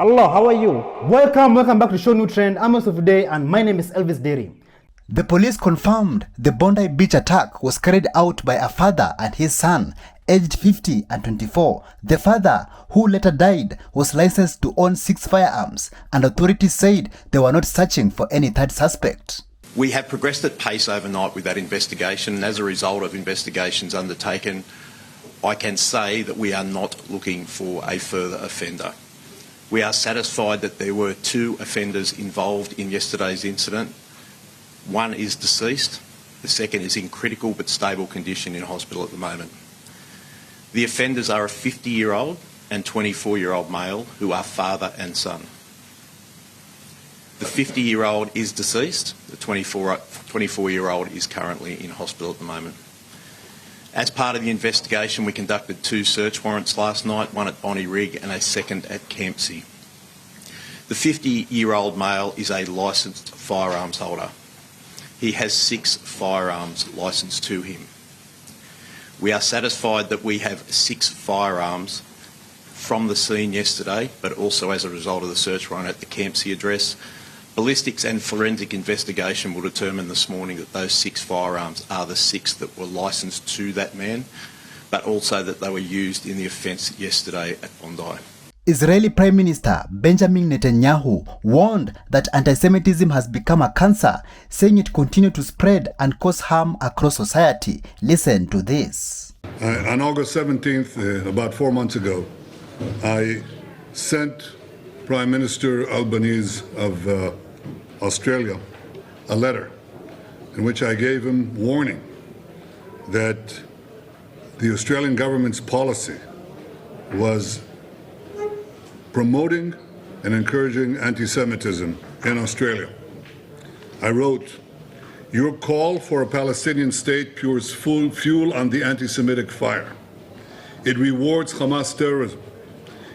Hello, how are you? Welcome back to ShowNewTrend. I'm host of today and my name is Elvis Derry. The police confirmed the Bondi beach attack was carried out by a father and his son, aged 50 and 24. The father, who later died, was licensed to own 6 firearms, and authorities said they were not searching for any third suspect. We have progressed at pace overnight with that investigation, and as a result of investigations undertaken, I can say that we are not looking for a further offender. We are satisfied that there were 2 offenders involved in yesterday's incident. One is deceased, the second is in critical but stable condition in hospital at the moment. The offenders are a 50-year-old and 24-year-old male who are father and son. The 50-year-old is deceased, the 24-year-old is currently in hospital at the moment. As part of the investigation, we conducted 2 search warrants last night, one at Bondi Rig and a second at Campsie. The 50-year-old male is a licensed firearms holder. He has 6 firearms licensed to him. We are satisfied that we have 6 firearms from the scene yesterday, but also as a result of the search warrant at the Campsie address. Ballistics and forensic investigation will determine this morning that those 6 firearms are the 6 that were licensed to that man, but also that they were used in the offence yesterday at Bondi. Israeli Prime Minister Benjamin Netanyahu warned that anti-Semitism has become a cancer, saying it continued to spread and cause harm across society. Listen to this. On August 17th, about 4 months ago, I sent Prime Minister Albanese of Australia a letter in which I gave him warning that the Australian government's policy was promoting and encouraging anti-Semitism in Australia. I wrote, "Your call for a Palestinian state pours full fuel on the anti-Semitic fire. It rewards Hamas terrorism.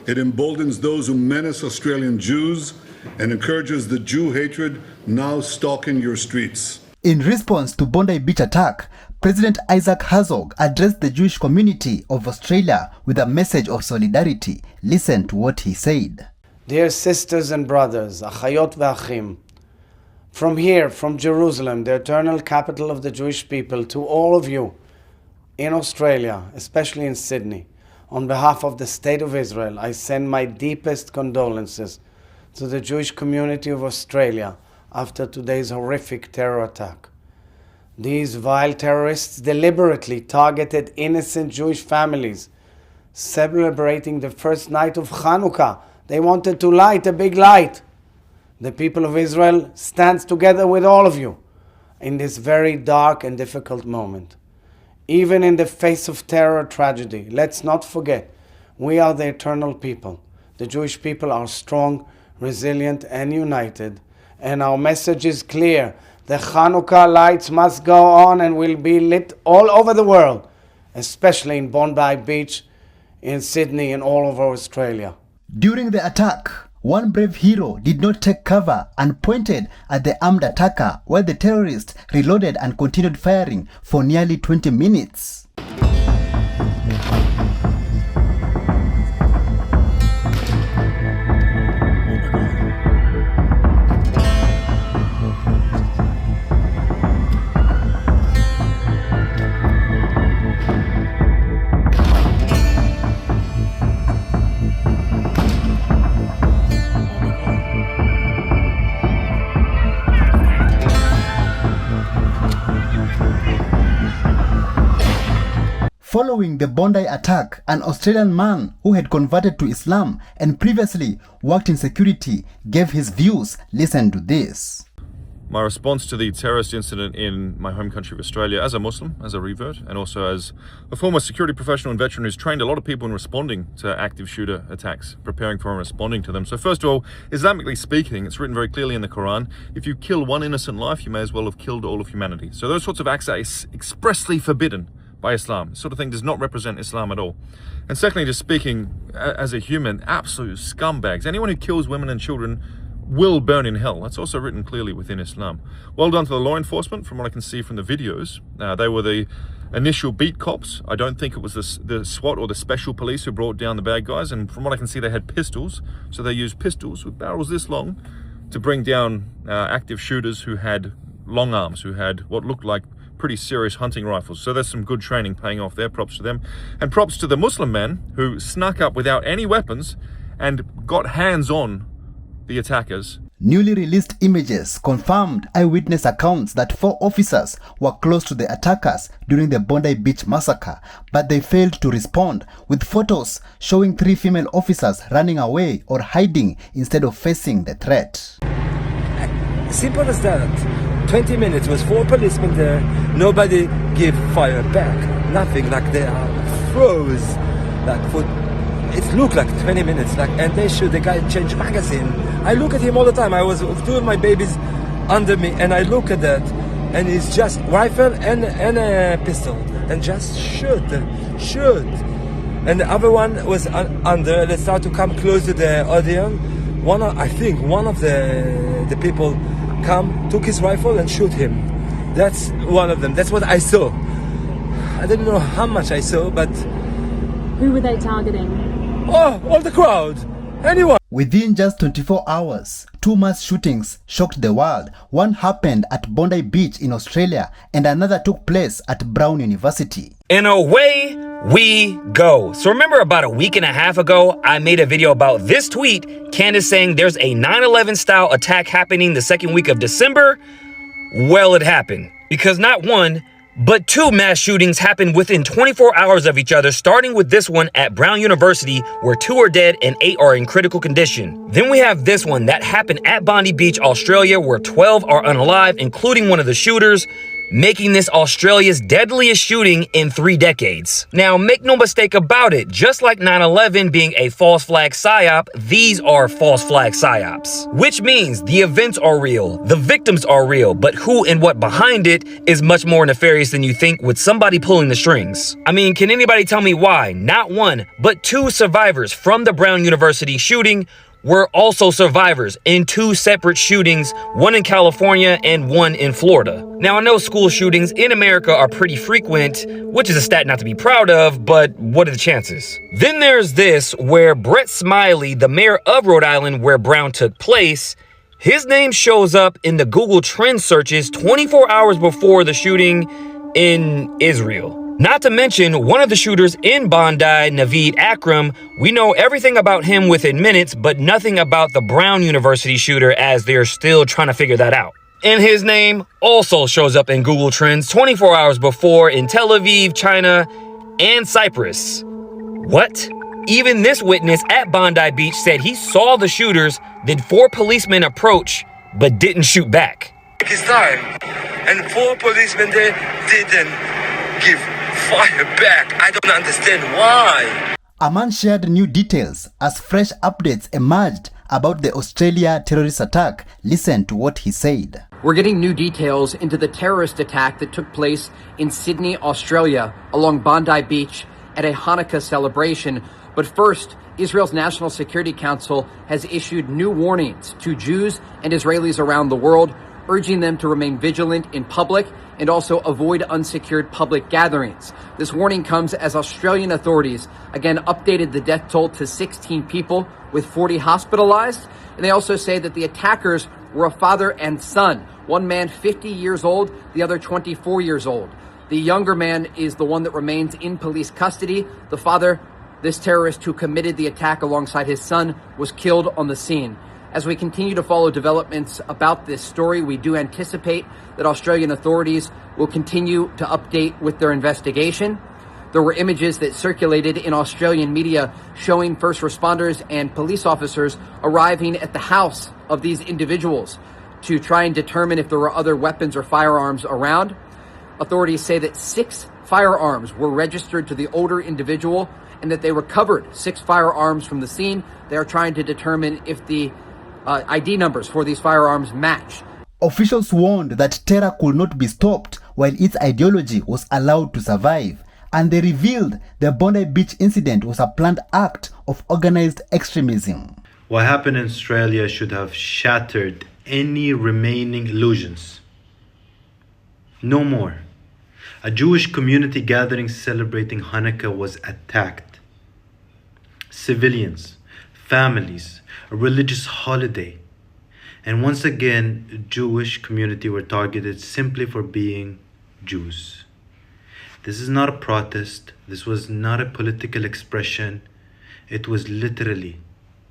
It emboldens those who menace Australian Jews and encourages the Jew hatred now stalking your streets." In response to Bondi beach attack, President Isaac Herzog addressed the Jewish community of Australia with a message of solidarity. Listen to what he said. Dear sisters and brothers, Achayot ve'achim, from here, from Jerusalem, the eternal capital of the Jewish people, to all of you in Australia, especially in Sydney, on behalf of the State of Israel, I send my deepest condolences to the Jewish community of Australia after today's horrific terror attack. These vile terrorists deliberately targeted innocent Jewish families celebrating the first night of Hanukkah. They wanted to light a big light. The people of Israel stands together with all of you in this very dark and difficult moment. Even in the face of terror tragedy, let's not forget, we are the eternal people. The Jewish people are strong, resilient, and united. And our message is clear. The Hanukkah lights must go on and will be lit all over the world, especially in Bondi Beach, in Sydney, and all over Australia. During the attack, one brave hero did not take cover and pointed at the armed attacker while the terrorist reloaded and continued firing for nearly 20 minutes. Following the Bondi attack, an Australian man who had converted to Islam and previously worked in security gave his views. Listen to this. My response to the terrorist incident in my home country of Australia, as a Muslim, as a revert, and also as a former security professional and veteran who's trained a lot of people in responding to active shooter attacks, preparing for and responding to them. So first of all, Islamically speaking, it's written very clearly in the Quran, if you kill one innocent life, you may as well have killed all of humanity. So those sorts of acts are expressly forbidden by Islam. This sort of thing does not represent Islam at all. And secondly, just speaking as a human, absolute scumbags. Anyone who kills women and children will burn in hell. That's also written clearly within Islam. Well done to the law enforcement. From what I can see from the videos, they were the initial beat cops. I don't think it was the SWAT or the special police who brought down the bad guys. And from what I can see, they had pistols. So they used pistols with barrels this long to bring down active shooters who had long arms, who had what looked like pretty serious hunting rifles. So there's some good training paying off there. Props to them. And props to the Muslim man who snuck up without any weapons and got hands on the attackers. Newly released images confirmed eyewitness accounts that 4 officers were close to the attackers during the Bondi Beach massacre, but they failed to respond, with photos showing 3 female officers running away or hiding instead of facing the threat. Simple as that. 20 minutes was 4 policemen there. Nobody gave fire back. Nothing. Like they are froze. Like for it looked like 20 minutes. Like, and they shoot the guy change magazine. I look at him all the time. I was 2 of my babies under me, and I look at that, and it's just rifle and a pistol, and just shoot. And the other one was under. They start to come close to the audience. I think one of the people took his rifle and shoot him. That's one of them. That's what I saw. I didn't know how much I saw, but... Who were they targeting? Oh, all the crowd. Anyone. Within just 24 hours, 2 mass shootings shocked the world. One happened at Bondi Beach in Australia, and another took place at Brown University. And away we go. So remember about a week and a half ago, I made a video about this tweet, Candace saying there's a 9/11 style attack happening the second week of December. Well, it happened, because not 1, but 2 mass shootings happened within 24 hours of each other, starting with this one at Brown University, where 2 are dead and 8 are in critical condition. Then we have this one that happened at Bondi Beach, Australia, where 12 are unalive, including one of the shooters, making this Australia's deadliest shooting in 3 decades. Now, make no mistake about it, just like 9/11 being a false flag psyop, these are false flag psyops. Which means the events are real, the victims are real, but who and what behind it is much more nefarious than you think, with somebody pulling the strings. I mean, can anybody tell me why not 1, but 2 survivors from the Brown University shooting were also survivors in 2 separate shootings, one in California and one in Florida? Now, I know school shootings in America are pretty frequent, which is a stat not to be proud of, but what are the chances? Then there's this, where Brett Smiley, the mayor of Rhode Island where Brown took place, his name shows up in the Google Trend searches 24 hours before the shooting in Israel. Not to mention, one of the shooters in Bondi, Naveed Akram, we know everything about him within minutes, but nothing about the Brown University shooter, as they're still trying to figure that out. And his name also shows up in Google Trends 24 hours before in Tel Aviv, China, and Cyprus. What? Even this witness at Bondi Beach said he saw the shooters, then 4 policemen approach, but didn't shoot back. His time, and 4 policemen there didn't give fire back. I don't understand why. A man shared new details as fresh updates emerged about the Australia terrorist attack. Listen to what he said. We're getting new details into the terrorist attack that took place in Sydney, Australia, along Bondi Beach at a Hanukkah celebration. But first, Israel's National Security Council has issued new warnings to Jews and Israelis around the world, urging them to remain vigilant in public and also avoid unsecured public gatherings. This warning comes as Australian authorities again updated the death toll to 16 people, with 40 hospitalized. And they also say that the attackers were a father and son. One man 50 years old, the other 24 years old. The younger man is the one that remains in police custody. The father, this terrorist who committed the attack alongside his son, was killed on the scene. As we continue to follow developments about this story, we do anticipate that Australian authorities will continue to update with their investigation. There were images that circulated in Australian media showing first responders and police officers arriving at the house of these individuals to try and determine if there were other weapons or firearms around. Authorities say that 6 firearms were registered to the older individual and that they recovered 6 firearms from the scene. They are trying to determine if the ID numbers for these firearms match. Officials warned that terror could not be stopped while its ideology was allowed to survive, and they revealed the Bondi Beach incident was a planned act of organized extremism. What happened in Australia should have shattered any remaining illusions. No more. A Jewish community gathering celebrating Hanukkah was attacked. Civilians, families, a religious holiday. And once again, the Jewish community were targeted simply for being Jews. This is not a protest. This was not a political expression. It was literally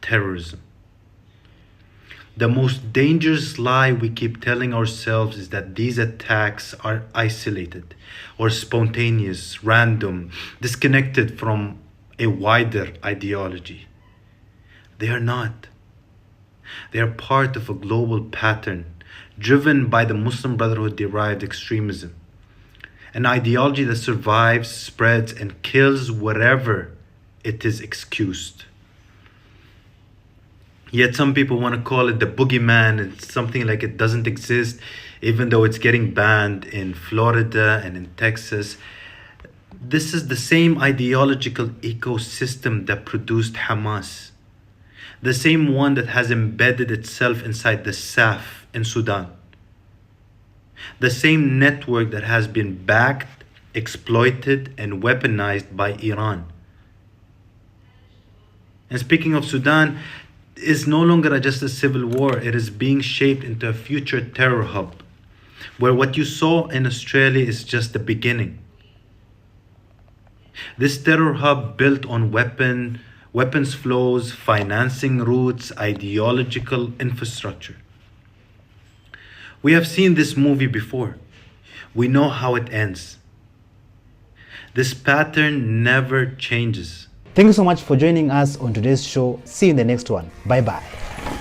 terrorism. The most dangerous lie we keep telling ourselves is that these attacks are isolated or spontaneous, random, disconnected from a wider ideology. They are not. They are part of a global pattern driven by the Muslim Brotherhood-derived extremism, an ideology that survives, spreads, and kills wherever it is excused. Yet some people want to call it the boogeyman. It's something like it doesn't exist, even though it's getting banned in Florida and in Texas. This is the same ideological ecosystem that produced Hamas, the same one that has embedded itself inside the SAF in Sudan, the same network that has been backed, exploited, and weaponized by Iran. And speaking of Sudan, it's no longer just a civil war. It is being shaped into a future terror hub, where what you saw in Australia is just the beginning. This terror hub built on weapons flows, financing routes, ideological infrastructure. We have seen this movie before. We know how it ends. This pattern never changes. Thank you so much for joining us on today's show. See you in the next one. Bye bye.